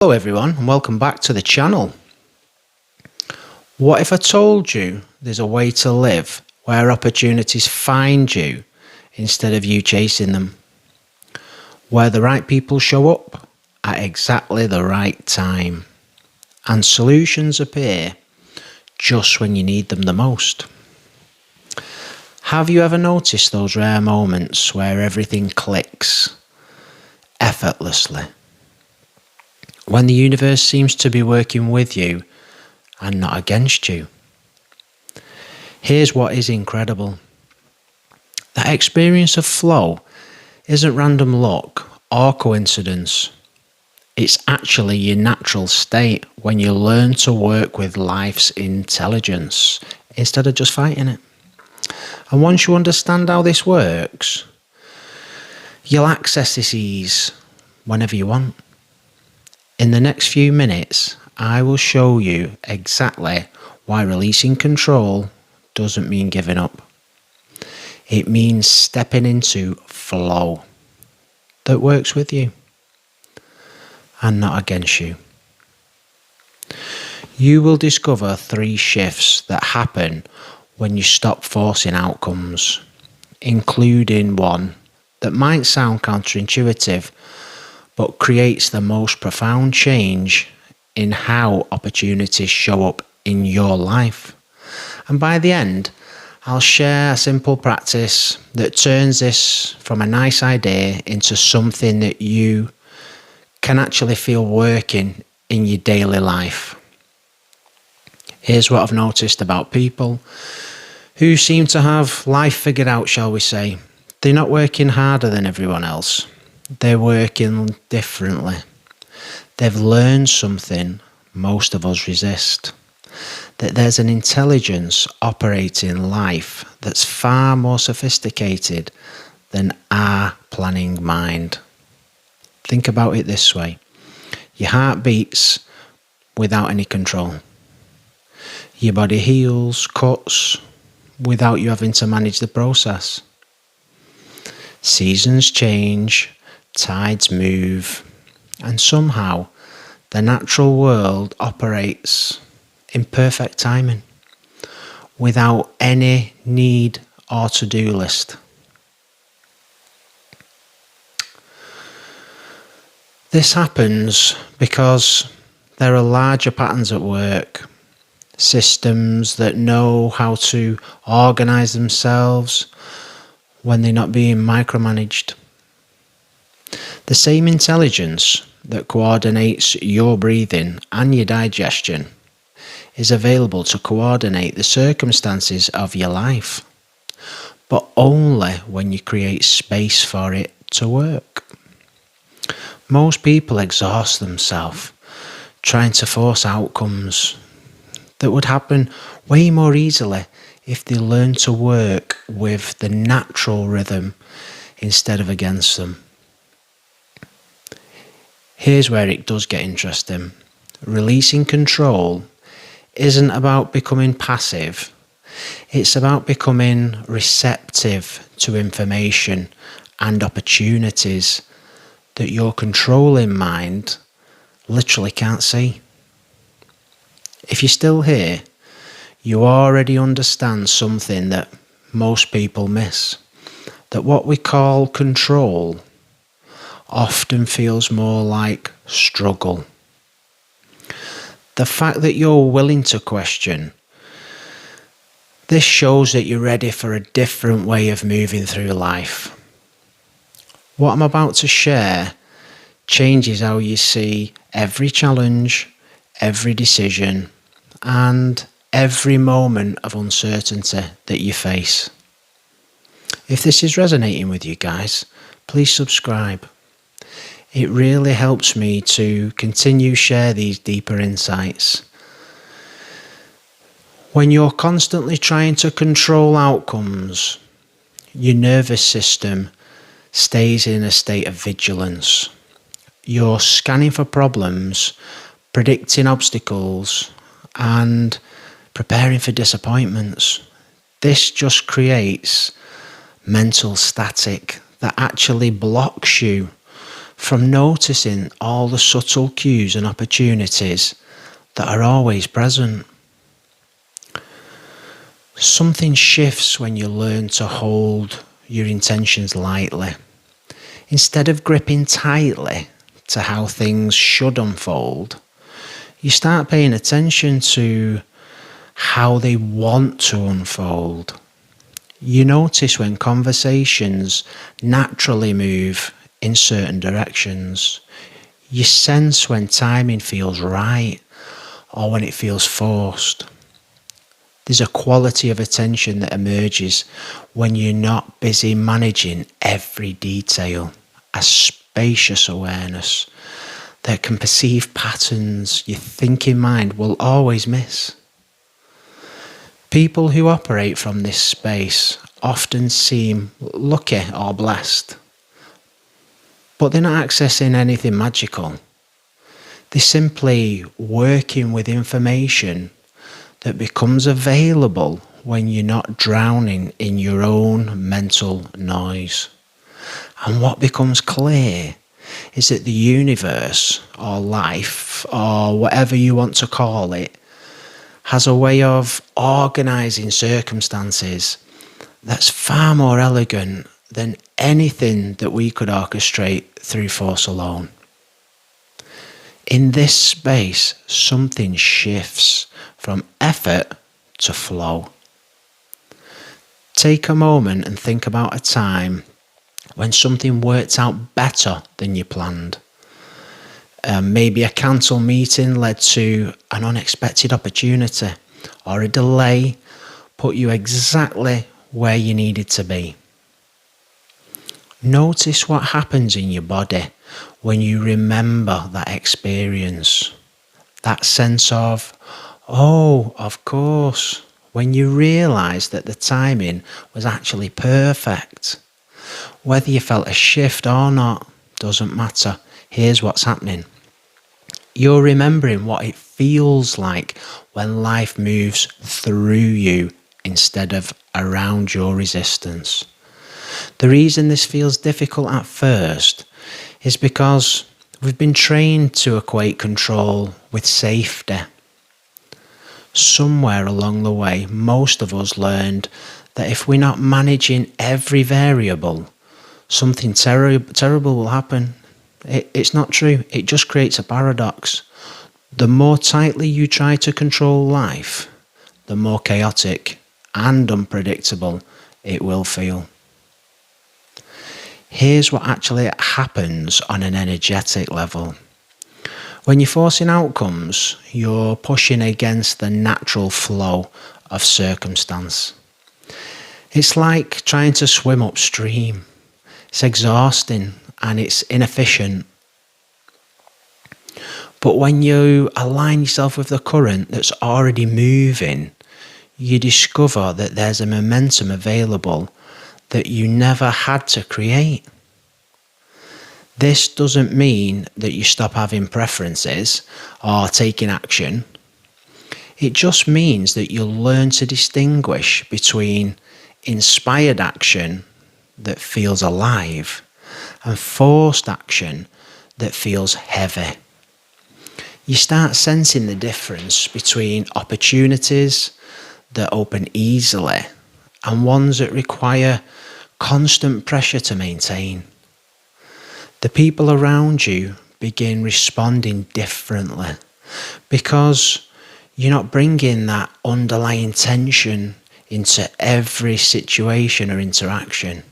Hello everyone and welcome back to the channel. What if I told you there's a way to live where opportunities find you instead of you chasing them? Where the right people show up at exactly the right time and solutions appear just when you need them the most. Have you ever noticed those rare moments where everything clicks effortlessly? When the universe seems to be working with you and not against you. Here's what is incredible. That experience of flow isn't random luck or coincidence. It's actually your natural state when you learn to work with life's intelligence instead of just fighting it. And once you understand how this works, you'll access this ease whenever you want. In the next few minutes, I will show you exactly why releasing control doesn't mean giving up. It means stepping into flow that works with you and not against you. You will discover 3 shifts that happen when you stop forcing outcomes, including one that might sound counterintuitive, but creates the most profound change in how opportunities show up in your life. And by the end, I'll share a simple practice that turns this from a nice idea into something that you can actually feel working in your daily life. Here's what I've noticed about people who seem to have life figured out, shall we say. They're not working harder than everyone else. They're working differently. They've learned something most of us resist. That there's an intelligence operating life that's far more sophisticated than our planning mind. Think about it this way. Your heart beats without any control. Your body heals, cuts, without you having to manage the process. Seasons change. Tides move, and somehow the natural world operates in perfect timing without any need or to-do list. This happens because there are larger patterns at work, systems that know how to organize themselves when they're not being micromanaged. The same intelligence that coordinates your breathing and your digestion is available to coordinate the circumstances of your life, but only when you create space for it to work. Most people exhaust themselves trying to force outcomes that would happen way more easily if they learn to work with the natural rhythm instead of against them. Here's where it does get interesting. Releasing control isn't about becoming passive. It's about becoming receptive to information and opportunities that your controlling mind literally can't see. If you're still here, you already understand something that most people miss. That what we call control often feels more like struggle. The fact that you're willing to question, this shows that you're ready for a different way of moving through life. What I'm about to share changes how you see every challenge, every decision, and every moment of uncertainty that you face. If this is resonating with you guys, please subscribe. It really helps me to continue share these deeper insights. When you're constantly trying to control outcomes, your nervous system stays in a state of vigilance. You're scanning for problems, predicting obstacles, and preparing for disappointments. This just creates mental static that actually blocks you from noticing all the subtle cues and opportunities that are always present. Something shifts when you learn to hold your intentions lightly. Instead of gripping tightly to how things should unfold, you start paying attention to how they want to unfold. You notice when conversations naturally move in certain directions. You sense when timing feels right or when it feels forced. There's a quality of attention that emerges when you're not busy managing every detail, a spacious awareness that can perceive patterns your thinking mind will always miss. People who operate from this space often seem lucky or blessed, but they're not accessing anything magical. They're simply working with information that becomes available when you're not drowning in your own mental noise. And what becomes clear is that the universe, or life, or whatever you want to call it, has a way of organising circumstances that's far more elegant than anything that we could orchestrate through force alone. In this space, something shifts from effort to flow. Take a moment and think about a time when something worked out better than you planned. Maybe a cancelled meeting led to an unexpected opportunity, or a delay put you exactly where you needed to be. Notice what happens in your body when you remember that experience. That sense of, oh, of course, when you realise that the timing was actually perfect. Whether you felt a shift or not, doesn't matter. Here's what's happening. You're remembering what it feels like when life moves through you instead of around your resistance. The reason this feels difficult at first is because we've been trained to equate control with safety. Somewhere along the way, most of us learned that if we're not managing every variable, something terrible will happen. It's not true. It just creates a paradox. The more tightly you try to control life, the more chaotic and unpredictable it will feel. Here's what actually happens on an energetic level. When you're forcing outcomes, you're pushing against the natural flow of circumstance. It's like trying to swim upstream. It's exhausting and it's inefficient. But when you align yourself with the current that's already moving, you discover that there's a momentum available that you never had to create. This doesn't mean that you stop having preferences or taking action. It just means that you'll learn to distinguish between inspired action that feels alive and forced action that feels heavy. You start sensing the difference between opportunities that open easily and ones that require constant pressure to maintain. The people around you begin responding differently because you're not bringing that underlying tension into every situation or interaction.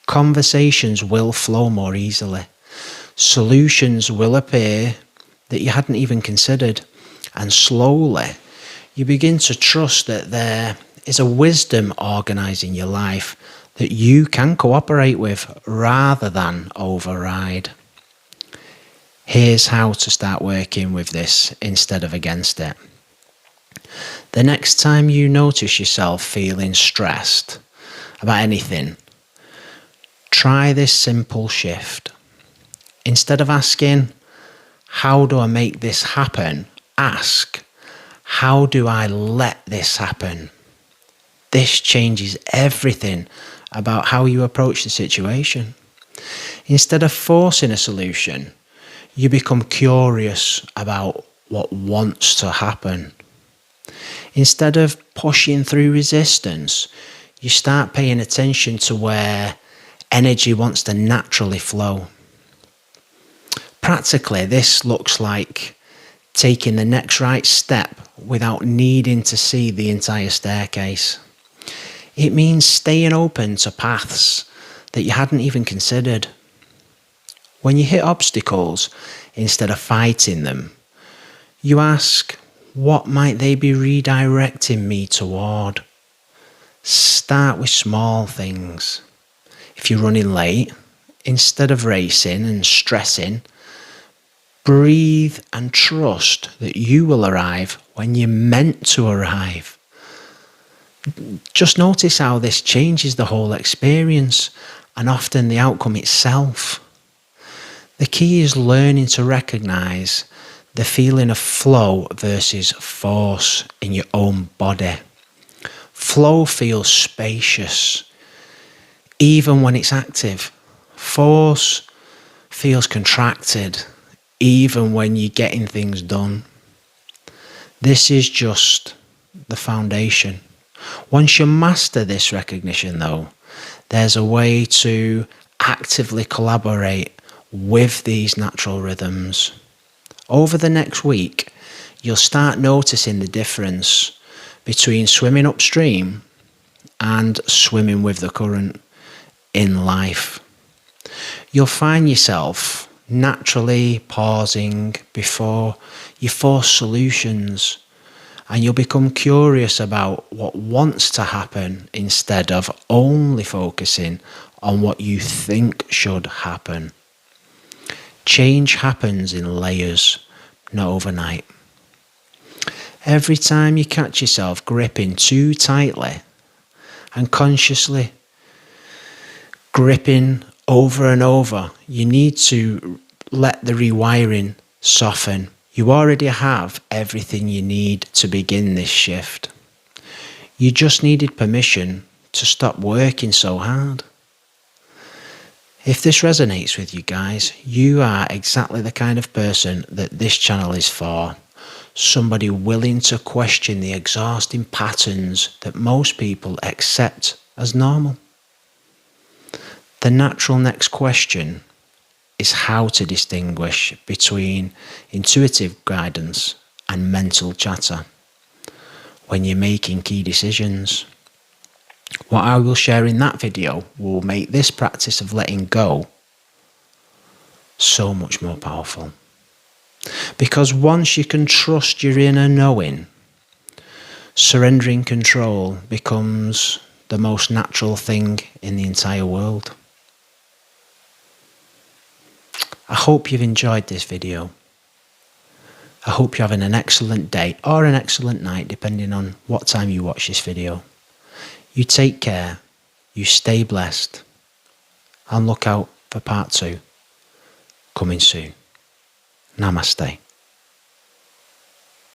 Conversations will flow more easily. Solutions will appear that you hadn't even considered. And slowly, you begin to trust that there is a wisdom organising your life that you can cooperate with rather than override. Here's how to start working with this instead of against it. The next time you notice yourself feeling stressed about anything, try this simple shift. Instead of asking, how do I make this happen? Ask, how do I let this happen? This changes everything about how you approach the situation. Instead of forcing a solution, you become curious about what wants to happen. Instead of pushing through resistance, you start paying attention to where energy wants to naturally flow. Practically, this looks like taking the next right step without needing to see the entire staircase. It means staying open to paths that you hadn't even considered. When you hit obstacles, instead of fighting them, you ask, what might they be redirecting me toward? Start with small things. If you're running late, instead of racing and stressing, breathe and trust that you will arrive when you're meant to arrive. Just notice how this changes the whole experience and often the outcome itself. The key is learning to recognize the feeling of flow versus force in your own body. Flow feels spacious, even when it's active. Force feels contracted, even when you're getting things done. This is just the foundation. Once you master this recognition, though, there's a way to actively collaborate with these natural rhythms. Over the next week, you'll start noticing the difference between swimming upstream and swimming with the current in life. You'll find yourself naturally pausing before you force solutions, and you'll become curious about what wants to happen instead of only focusing on what you think should happen. Change happens in layers, not overnight. Every time you catch yourself gripping too tightly and consciously gripping over and over, you need to let the rewiring soften. You already have everything you need to begin this shift. You just needed permission to stop working so hard. If this resonates with you guys, you are exactly the kind of person that this channel is for. Somebody willing to question the exhausting patterns that most people accept as normal. The natural next question is how to distinguish between intuitive guidance and mental chatter when you're making key decisions. What I will share in that video will make this practice of letting go so much more powerful. Because once you can trust your inner knowing, surrendering control becomes the most natural thing in the entire world. I hope you've enjoyed this video. I hope you're having an excellent day or an excellent night, depending on what time you watch this video. You take care, you stay blessed, and look out for part 2 coming soon. Namaste.